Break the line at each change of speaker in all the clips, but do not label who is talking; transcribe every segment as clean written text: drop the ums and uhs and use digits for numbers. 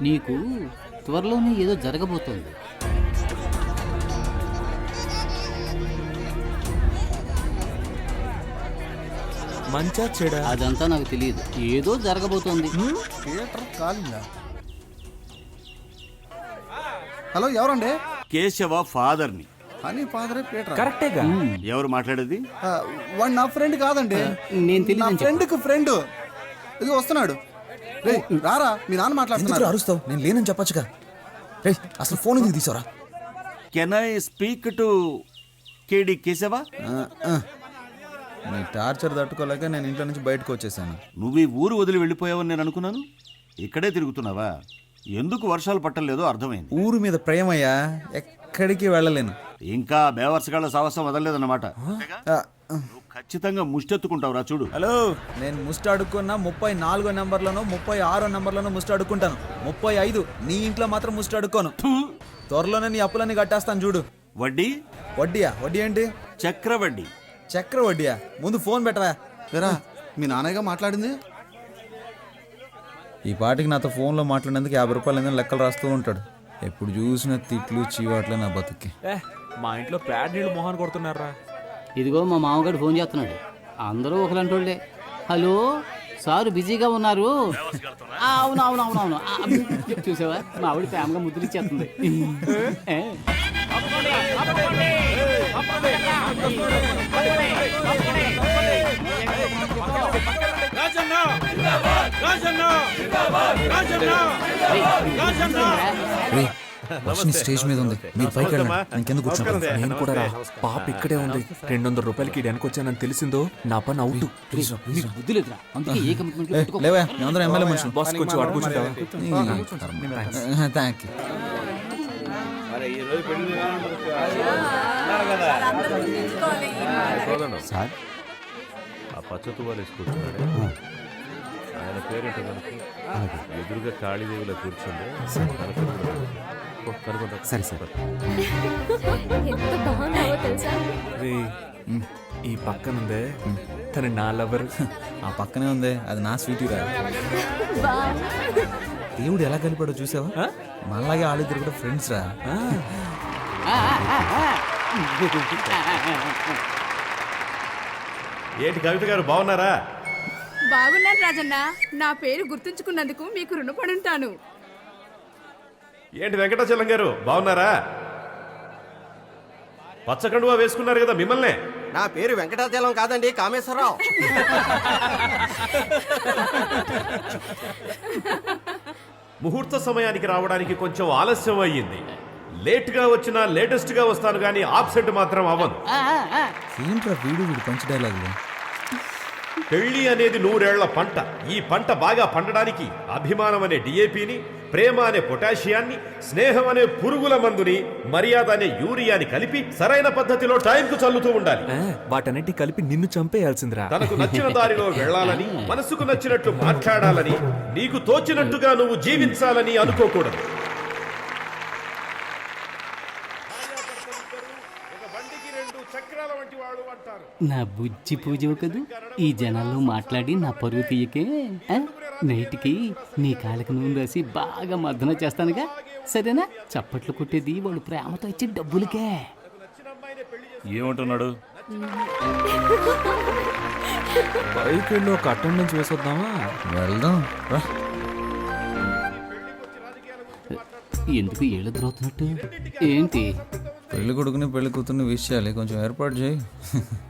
నీకు త్వరలోనే ఏదో జరగబోతోంది.
మంచా చెడా
అదంతా నాకు తెలియదు. ఏదో జరగబోతోంది.
థియేటర్ కాలిందా? హలో, ఎవరండి?
కేశవ ఫాదర్ని.
అని ఫాదరే పీటర్.
కరెక్టేగా.
ఎవరు మాట్లాడేది?
వాడు నా ఫ్రెండ్ కాదండి.
నేను
నా
తెలియదు.
ఫ్రెండ్కి ఫ్రెండ్. ఇది వస్తున్నాడు. రే రారా, మీ నాన్న మాట్లాడుతున్నారు.
అరుస్తావు? నేను లేనని చెప్పొచ్చుగా. రే అసలు ఫోన్ ఎందుకు తీసావరా?
కెన్ ఐ స్పీక్ టు కేడి కేశవ?
నీ టార్చర్ తట్టుకోలేక నేను ఇంట్లో నుంచి బయటకు వచ్చేసాను.
నువ్వు ఈ ఊరు వదిలి వెళ్ళిపోయావని నేను అనుకున్నాను. ఇక్కడే తిరుగుతున్నావా? ఎందుకు వర్షాలు పట్టలేదో అర్థమైంది.
ఊరు మీద ప్రేమయ్యా, ఎక్కడికి వెళ్ళలేను.
ఇంకా బేవర్సగాళ్ళ సాహసం వదలలేదన్నమాట. నువ్వు ఖచ్చితంగా ముష్టెత్తుకుంటావురా చూడు.
హలో, నేను ముస్ట్ అడుక్కున్నా 34 నెంబర్లోనో 36 నెంబర్లోనో ముస్ట్ అడుక్కుంటాను. 35 నీ ఇంట్లో మాత్రం ముస్ట్ అడుక్కోను. త్వరలోనే నీ అప్పులన్నీ కట్టేస్తాను చూడు.
వడ్డీ?
వడ్డీయా? వడ్డీ ఏంటి?
చక్రవడ్డీ.
చక్ర వడ్డీయా? ముందు ఫోన్ పెట్టవా.
లేరా, మీ నాన్నగా మాట్లాడింది.
ఈ పాటికి నాతో ఫోన్లో మాట్లాడేందుకు 50 రూపాయలు ఏదైనా లెక్కలు రాస్తూ ఉంటాడు. ఎప్పుడు చూసిన తిట్లు చీవాట్లే నా బతుక్కి.
మా ఇంట్లో ప్యాడ్ నీళ్ళు మొహాన్ కొడుతున్నారా.
ఇదిగో మా మామగారు ఫోన్ చేస్తున్నాడు. అందరూ ఒకలంటోళ్ళే. హలో సార్, బిజీగా ఉన్నారు? అవునవునవునవును. చూసావా, మా ఆవిడ ప్రేమగా ముద్దులు ఇచ్చేస్తుంది.
స్టేజ్ మీద ఉంది, మీరు పైకి వెళ్ళండి. ఇంకెందుకు కూర్చుంటారు?
నేను కూడా రా. పాప ఇక్కడే ఉంది. 200 రూపాయలకి వెనక్కి వచ్చానని తెలిసిందో నా పని అవుట్.
మీకు బుద్ధి లేదురా, అందుకే ఏ కమిట్మెంట్ పెట్టుకో.
లేవా, మేమందరం ఎమ్మెల్యే మనుషులు.
బాస్ కొంచెం అడుగు కూర్చుంటావా?
Thank you.
సార్,
ఆ పచ్చ తువాలు వేసుకుంటున్నాడే ఆయన పేరేంటో కనుక. ఎదురుగా కాళీదేవిలో కూర్చుండే కనుకుంటా.
సరే సరే.
ఎంత బాగున్నావో తెలుసా?
రే, ఈ పక్కనుందే తను నా లవర్.
ఆ పక్కనే ఉంది, అది నా స్వీటీ రా. దేవుడు ఎలా కలిపాడో చూసావా? మనలాగే వాళ్ళిద్దరు కూడా ఫ్రెండ్స్ రా.
ఏంటి కవిత గారు బాగున్నారా?
బాగున్నాను రాజన్న. నా పేరు గుర్తుంచుకున్నందుకు మీకు రుణపడి ఉంటాను.
ఏంటి వెంకటాచలం గారు బాగున్నారా? పచ్చకండువా వేసుకున్నారు కదా మిమ్మల్నే.
నా పేరు వెంకటాచలం కాదండి, కామేశ్వరరావు.
ముహూర్త సమయానికి రావడానికి కొంచెం ఆలస్యం అయ్యింది. లేట్గా వచ్చినా లేటెస్ట్గా వస్తాను కానీ ఆబ్సెంట్ మాత్రం అవ్వను.
ఏంట్రా వీడు పంచ్ డైలాగులు.
పెళ్లి అనేది 100 ఏళ్ల పంట. ఈ పంట బాగా పండడానికి అభిమానం అనే డిఏపిని, ప్రేమ అనే పొటాషియాన్ని, స్నేహం అనే పురుగుల మందుని, మర్యాద అనే యూరియాని కలిపి సరైన పద్ధతిలో టైంకు చల్లుతూ ఉండాలి.
వాటన్నిటి కలిపి నిన్ను చంపేయాల్సిందిరా.
తనకు నచ్చిన దారిలో వెళ్లాలని, మనసుకు నచ్చినట్లు మాట్లాడాలని, నీకు తోచినట్టుగా నువ్వు జీవించాలని అనుకోకూడదు.
నా బుజ్జి పూజ కదూ, ఈ జనాల్లో మాట్లాడి నా పరువు తీయకే. నైట్కి నీ కాళ్ళకి నూనె రాసి బాగా మర్దన చేస్తానుగా, సరేనా? చప్పట్లు కొట్టేది వాళ్ళు ప్రేమతో ఇచ్చే డబ్బులకే.
ఏమంటున్నాడు?
బైక్ వెళ్ళి ఒక అటెండెన్స్ వేసొద్దామా?
వెళ్దాం రా.
ఎందుకు ఏళ్ళు ద్రోతున్నట్టు ఏంటి?
పెళ్లి కొడుకుని పెళ్లి కూతుర్ని విష్ చేయాలి, కొంచెం ఏర్పాటు చేయి.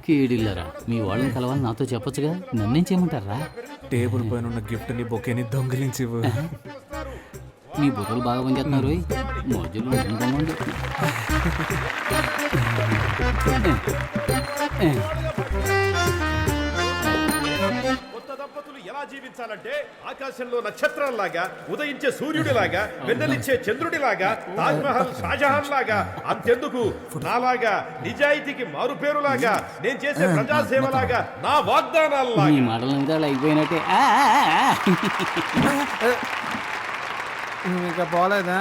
కేడిల్లరా, మీ వాళ్ళని కలవాలని నాతో చెప్పొచ్చుగా, నన్నేం చేయమంటారా?
టేబుల్ పైన ఉన్న గిఫ్ట్ ని బొకేని దొంగిలించివు.
మీ బుర్రలు బాగా పనిచేస్తున్నారు. మధ్యలో
కొత్త దంపతులు ఎలా జీవించాలంటే ఆకాశంలో నక్షత్రాల్లాగా, ఉదయించే సూర్యుడిలాగా, వెన్నెలిచ్చే చంద్రుడిలాగా, తాజ్ మహల్ షాజహాన్ లాగా, అంతెందుకు నాలాగా నిజాయితీకి మారుపేరులాగా, నేను చేసే ప్రజాసేవలాగా, నా వాగ్దానాల్లాగా.
ఈ మాటలు అయిపోయినట్టే.
ఇంకా పోలేదా?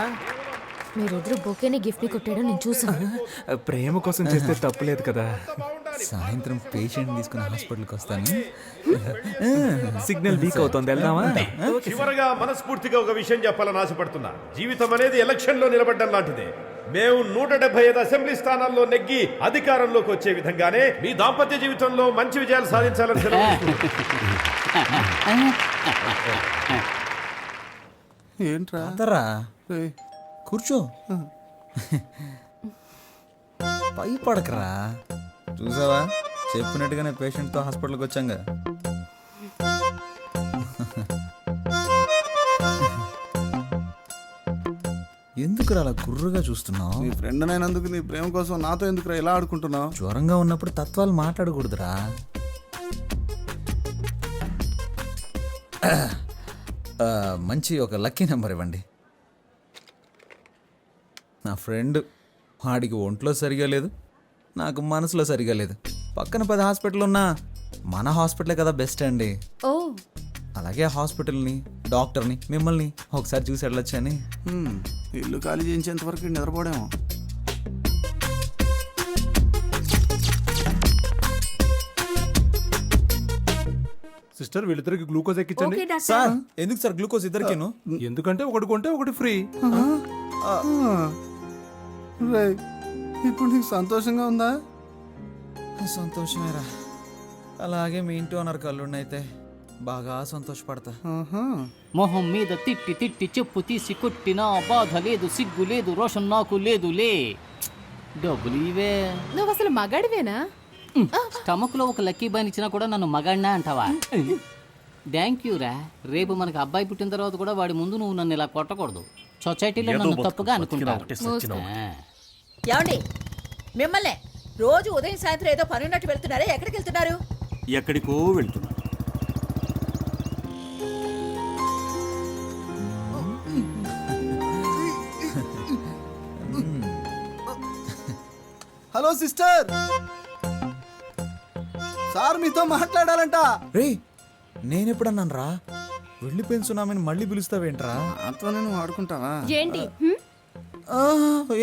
మీరిద్దరు బొకేని గిఫ్ట్ ని కొట్టాడో నేను చూసాను.
ప్రేమ కోసం చేస్తే తప్పులేదు కదా.
సాయంత్రం పేషెంట్ తీసుకుని హాస్పిటల్కి వస్తాను.
సిగ్నల్ వీక్ అవుతుంది, వెళ్దామా?
చివరగా మనస్ఫూర్తిగా ఒక విషయం చెప్పాలని ఆశపడుతున్నా. జీవితం అనేది ఎలక్షన్ లో నిలబడ్డం లాంటిదే. మేము 175 అసెంబ్లీ స్థానాల్లో నెగ్గి అధికారంలోకి వచ్చే విధంగానే మీ దాంపత్య జీవితంలో మంచి విజయాలు సాధించాలని
ఏంట్రా
అదరా
రేయ్,
కూర్చో. పై పడకరా. చూసావా, చెప్పినట్టుగానే పేషెంట్తో హాస్పిటల్కి వచ్చాంగా. ఎందుకురా అలా గుర్రుగా చూస్తున్నావు?
నీ ఫ్రెండ్ అయినందుకు నీ ప్రేమ కోసం నాతో ఎందుకురా ఇలా ఆడుకుంటున్నావు?
జ్వరంగా ఉన్నప్పుడు తత్వాలు మాట్లాడకూడదురా. మంచి ఒక లక్కీ నెంబర్ ఇవ్వండి. నా ఫ్రెండ్, వాడికి ఒంట్లో సరిగా లేదు, నాకు మనసులో సరిగా లేదు. పక్కన 10 హాస్పిటల్ ఉన్నా మన హాస్పిటలే కదా బెస్ట్ అండి.
ఓ
అలాగే హాస్పిటల్ని, డాక్టర్ని, మిమ్మల్ని ఒకసారి చూసి వెళ్ళొచ్చని.
ఇల్లు ఖాళీ చేయించేంత వరకు నిద్రపోడేమో.
సిస్టర్ వీళ్ళిద్దరికి గ్లూకోజ్ ఎక్కించండి.
Okay doctor.
సార్ ఎందుకు సార్ గ్లూకోజ్ ఇద్దరికేను?
ఎందుకంటే ఒకటి కొంటే ఒకటి ఫ్రీ.
రేయ్, ఇప్పుడు నీకు సంతోషంగా ఉందా?
సంతోషమేరా. అలాగే మీ ఇంటి ఓనర్ కళ్ళున్నైతే బాగా సంతోషపడతా.
ఆహా.
మొహం మీద తిట్టి తిట్టి చెప్పు తీసి కొట్టినా బాధ లేదు, సిగ్గు లేదు, రోషన్ నాకు లేదులే. డబ్బులు ఇవే.
నువ్వు అసలు మగాడివేనా?
స్టమక్ లో ఒక లక్కీ బాయ్ ఇచ్చినా కూడా నన్ను మగాడినా అంటావా? థ్యాంక్ యూ రా. రేపు మనకు అబ్బాయి పుట్టిన తర్వాత కూడా వాడి ముందు నువ్వు నన్ను ఇలా కొట్టకూడదు. సొసైటీలో నన్ను తప్పుగా అనుకుంటారు.
ఏమండి, మిమ్మల్ని రోజు ఉదయం సాయంత్రం ఏదో పని ఉన్నట్టు వెళ్తున్నారే, ఎక్కడికి వెళ్తున్నారు?
ఎక్కడికో వెళ్తున్నా.
హలో సిస్టర్, సార్ మీతో మాట్లాడాలంట.
రే, నేనెప్పుడన్నాను రా వెళ్ళిపోయిన సునామీని మళ్ళీ పిలుస్తావేంట్రా?
నాతో నువ్వు ఆడుకుంటావా?
ఏంటి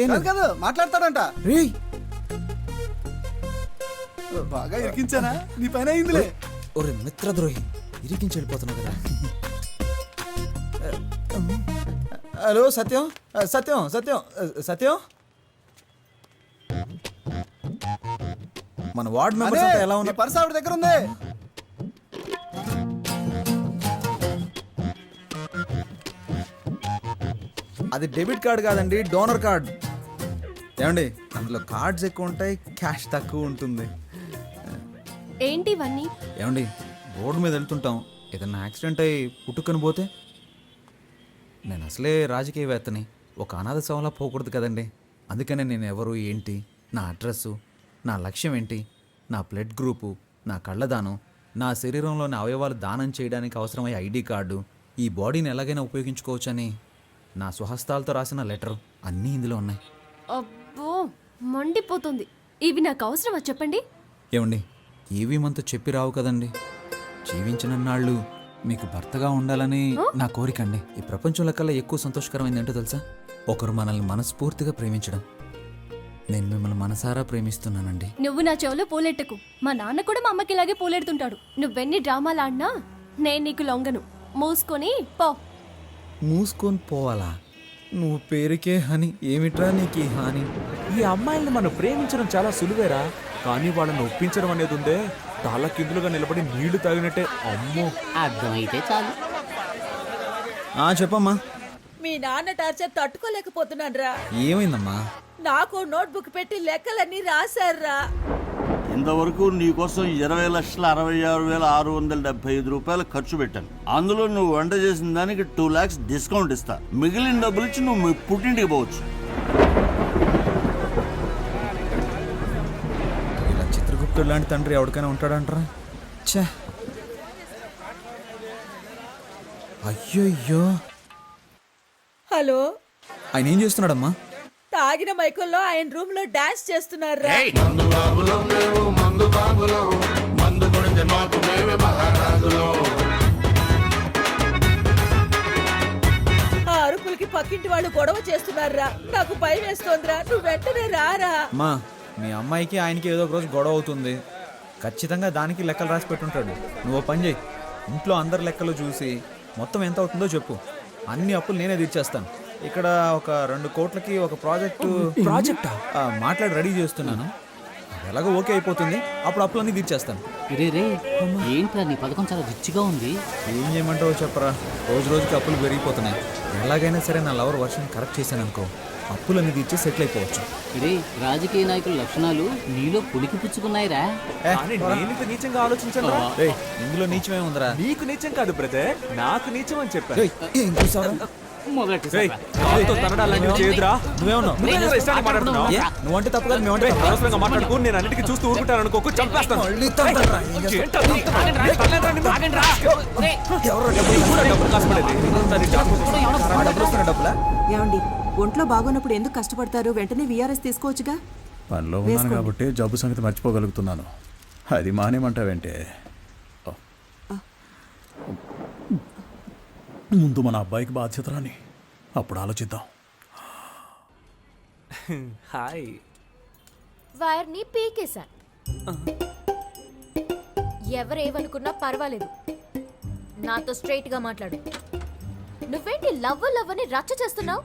కాదు కాదు, మాట్లాడతాడంట.
రే,
బాగా ఇరికించానా? నీ పైన అయిందిలే.
ఒరే మిత్రద్రోహి, ఇరికించి వెళ్ళిపోతున్నావు కదా. హలో సత్యం, సత్యం, సత్యం, సత్యం. మన వార్డ్ మెంబర్స్ అంతా ఎలా
నీ
ఉన్నారు?
పర్స్ ఆవిడ దగ్గర ఉంది.
అది డెబిట్ కార్డ్ కాదండి, డోనర్ కార్డ్. ఏమండి, అందులో కార్డ్స్ ఎక్కువ ఉంటాయి, క్యాష్ తక్కువ ఉంటుంది.
ఏంటి ఇవన్నీ?
ఏమండి, రోడ్డు మీద వెళ్తుంటాం, ఏదన్నా యాక్సిడెంట్ అయ్యి పుట్టుకొని పోతే? నేను అసలే రాజకీయవేత్తని, ఒక అనాథ శవంలా పోకూడదు కదండి. అందుకనే నేను ఎవరు, ఏంటి, నా అడ్రస్సు, నా లక్ష్యం ఏంటి, నా బ్లడ్ గ్రూపు, నా కళ్ళదానం, నా శరీరంలోని అవయవాలు దానం చేయడానికి అవసరమయ్యే ఐడి కార్డు, ఈ బాడీని ఎలాగైనా ఉపయోగించుకోవచ్చని నా స్వహస్తాలతో రాసిన లెటర్ అన్నీ ఇందులో ఉన్నాయి.
అబ్బో మండిపోతుంది. ఇవి నాకు అవసరమా చెప్పండి?
ఏమండి, ఏవి మనతో చెప్పి రావు కదండి. జీవించినన్నాళ్ళు మీకు భర్తగా ఉండాలని నా కోరికండి. ఈ ప్రపంచంలో కల్లా ఎక్కువ సంతోషకరమైంది ఏంటో తెలుసా? ఒకరు మనల్ని మనస్ఫూర్తిగా ప్రేమించడం. నేను మిమ్మల్ని మనసారా ప్రేమిస్తున్నానండి.
నువ్వు నా చెవులో పూలెట్టకు. మా నాన్న కూడా మా అమ్మకి ఇలాగే పూలెడుతుంటాడు. నువ్వెన్ని డ్రామాలు ఆడినా నేను నీకు లొంగను. మూసుకొని పో.
మూసుకొని పోవాలా? నువ్వు పేరుకే హని, ఏమిట్రా నీకు ఈ హాని?
ఈ అమ్మాయిల్ని మనం ప్రేమించడం చాలా సులువేరా, కానీ వాళ్ళని ఒప్పించడం అనేది ఉందే, తాళ్ళ కిందులుగా నిలబడి నీళ్లు తాగినట్టే. అమ్మో,
అర్థమైతే చాలు.
చెప్పమ్మా.
మీ నాన్న టార్చర్ తట్టుకోలేకపోతున్నాను రా.
ఏమైందమ్మా?
నాకు నోట్బుక్ పెట్టి లెక్కలన్నీ రాశారా.
ఇంతవరకు నీకోసం 20,66,675 రూపాయలు ఖర్చు పెట్టాను. అందులో నువ్వు వంట చేసిన దానికి 2 lakhs డిస్కౌంట్ ఇస్తా. మిగిలిన డబ్బులు ఇచ్చి నువ్వు మీ పుట్టింటికి పోవచ్చు.
ఇలా చిత్రగుప్తుడు లాంటి తండ్రి ఎవరికైనా ఉంటాడంటారా? ఛే, అయ్యో.
హలో,
ఆయన ఏం చేస్తున్నాడమ్మా?
తాగిన మైకుల్లో ఆయన రూమ్ లో డాన్స్ చేస్తున్నారా. ఆ అరుపులకి పక్కింటి వాళ్ళు గొడవ చేస్తున్నారా. నాకు భయం వేస్తోందిరా. నువ్వు వెంటనే రారా.
అమ్మా, మీ అమ్మాయికి ఆయనకి ఏదో ఒక రోజు గొడవ అవుతుంది, ఖచ్చితంగా దానికి లెక్కలు రాసి పెట్టుంటాడు. నువ్వు ఓ పని చేయి, ఇంట్లో అందరి లెక్కలు చూసి మొత్తం ఎంత అవుతుందో చెప్పు, అన్ని అప్పులు నేనే తీర్చేస్తాను. ఇక్కడ ఒక 2 కోట్లకి ఒక ప్రాజెక్టా మాట్లాడి రెడీ చేస్తున్నాను. ఎలాగో ఓకే అయిపోతుంది, అప్పుడు అప్పులన్నీ తీర్చేస్తాను.
రే రే ఏంట్రా నీ పథకం చాలా రిచ్గా ఉంది.
ఏం చేయమంటావో చెప్పరా, రోజు రోజుకి అప్పులు పెరిగిపోతున్నాయి. ఎలాగైనా సరే నా లవర్ వర్షన్ కరెక్ట్ చేశాను అనుకో, అప్పులన్నీ తీర్చి సెటిల్ అయిపోవచ్చు.
రే రాజకీయ నాయకుల లక్షణాలు నీలో పులికి పుచ్చుకున్నాయిరా.
నేనింత నీచంగా ఆలోచించను.
ఏయ్, ఇందులో నీచమే ఉందిరా.
నీకు నీచం కాదు బ్రదర్, నాకు నీచం అని చెప్పాను.
ఏయ్, ఏం చూసావురా?
మొదలెట్టేసారా?
కాలుతో తనడాలు లాంటివి చేయదురా.
నువ్వేమన్నావు?
నువ్వే ఇష్టానికి మాట్లాడుతున్నావు.
ఏ, నువ్వంటే తప్పు కాదు, మేమంటే తప్పు.
అనవసరంగా మాట్లాడుకో. నేను అన్నిటికీ చూస్తూ ఊరుకుంటాను అనుకోకు, చంపేస్తాను.
మళ్ళీ తండ్రా, ఏం చేస్తావు? ఎవరో డబ్బులు కాసుపడేది. ఆ డబ్బులు వస్తున్న డబ్బులా?
ఏమండి, ఒంట్లో బాగోనప్పుడు ఎందుకు కష్టపడతారు? వెంటనే విఆర్ఎస్ తీసుకోవచ్చుగా.
పనిలో ఉన్నాను కాబట్టి జబ్బు సంగతి మర్చిపోగలుగుతున్నాను. అది మానేమంటావేంటే? ముందు మన అబ్బాయికి బాధ్యత రాని, అప్పుడు ఆలోచిద్దాం.
హాయ్.
వైర్ని పీకేశా. ఎవరేమనుకున్నా పర్వాలేదు, నాతో స్ట్రైట్ గా మాట్లాడు. నువ్వేంటి లవ్ అని రచ్చ చేస్తున్నావు?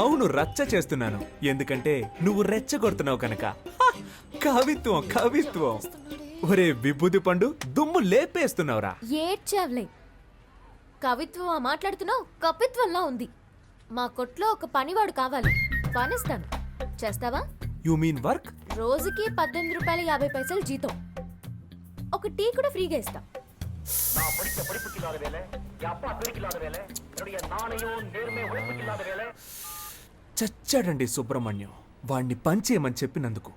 అవును, రచ్చ చేస్తున్నాను. ఎందుకంటే నువ్వు రెచ్చగొడుతున్నావు కనుక. కవిత్వం కవిత్వం. ఒరే విభూతి పండు, దుమ్ము లేపేస్తున్నావురా.
ఏడ్చావులే. కవిత్వం మాట్లాడుతున్నావు, కపిత్వంలా ఉంది. మా కొట్లో ఒక పనివాడు కావాలి, పనిస్తాను. చేస్తావా?
You mean work?
రోజుకి 18 రూపాయలు 50 పైసలు జీతం. ఒక టీ కూడా ఫ్రీగా ఇస్తా.
చచ్చాడండి సుబ్రహ్మణ్యం, వాడిని పంచేయమని చెప్పినందుకు.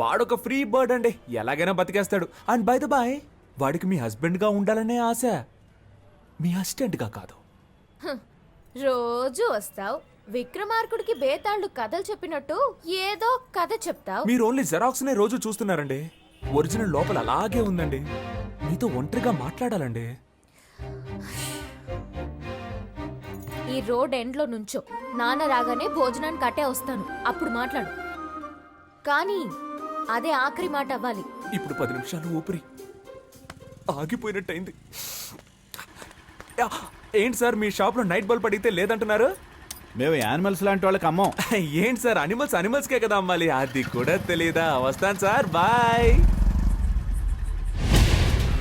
వాడొక ఫ్రీ బర్డ్ అండి, ఎలాగైనా బతికేస్తాడు. అండ్ బై ద బాయ్, వాడికి మీ హస్బెండ్గా ఉండాలనే ఆశ, మీ అసిస్టెంట్గా కాదు.
రోజు వస్తావు, విక్రమార్కుడికి బేతాళుడు కథలు చెప్పినట్టు ఏదో కథ చెప్తావు.
మీరు ఓన్లీ జెరాక్స్ నే రోజు చూస్తున్నారండి. ఒరిజినల్ లోపల అలాగే ఉందండి. మీతో ఒంటరిగా మాట్లాడాలండి.
ఈ రోడ్ ఎండ్ లో నుంచో, నాన్న రాగానే భోజనానికి అట్టే వస్తాను, అప్పుడు మాట్లాడు. కానీ అదే ఆఖరి మాట అవ్వాలి.
ఇప్పుడు 10 నిమిషాలు ఊపిరి ఆగిపోయినట్టయింది. ఏంటి సార్, మీ షాప్ లో నైట్ బల్బ్ అడిగితే లేదంటున్నారు?
మేము యానిమల్స్ లాంటి వాళ్ళకి అమ్మం.
ఏంటి సార్, అనిమల్స్కే కదా అమ్మాలి, అది కూడా తెలీదా? వస్తాను సార్, బాయ్.